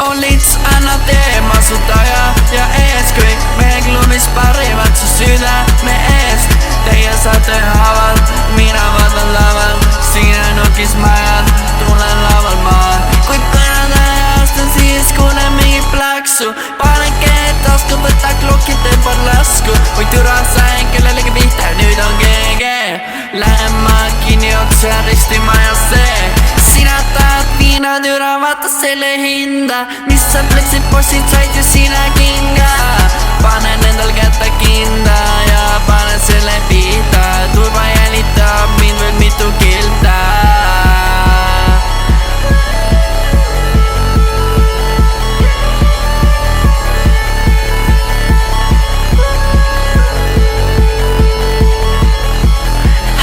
Olits aina teemasutaja ja ees kõik meie klubis parivad su südame eest. Teie saate haaval, mina vaatan laval, sina nukis majad, tulen laval maal. Kui põranda aastan, siis kuulen mingi plaksu. Panen käed tasku, võta klokid, teen paar lasku. Oi türa sain kellelegi pihta, nüüd on GG. Lähen ma kinni otse ristimajasse. Sina tahad viina, türa vaata selle hinda. Mis sa pleksid postid said ja sina kinga. Panen endal kätte kinda ja panen selle pihta. Turba jälitab mind veel mitu kilta.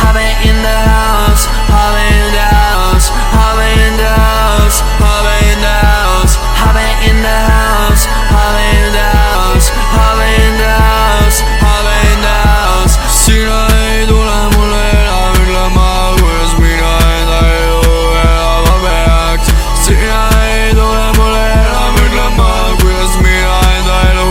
Habe in the house, habe in the house, habe in the house, habe in the house, habe in the house, habe in the house, habe in the house, habe in the house. Sina ei tule mulle enam ütlema, kuidas mina enda elu elama peaks. Sina ei tule mulle enam ütlema, kuidas mina enda elu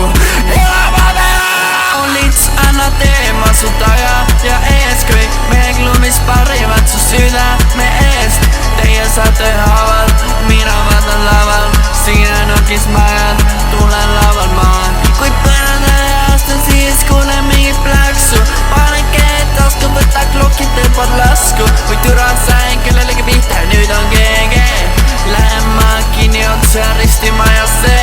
elama peaks. Olits anna teemasutaja ja ees kõik meie klubis parivad su südame eest. Teie saate haaval, mina vaatan laval, sina nukis majad, tulen laval maal. Kui põranda aastan, siis kuulen mingi plaksu. Panen käed tasku, võta klokid, teen paar lasku. Või türa sain kellelegi pihta, nüüd on GG. Lähen ma kinni otse ristimajasse.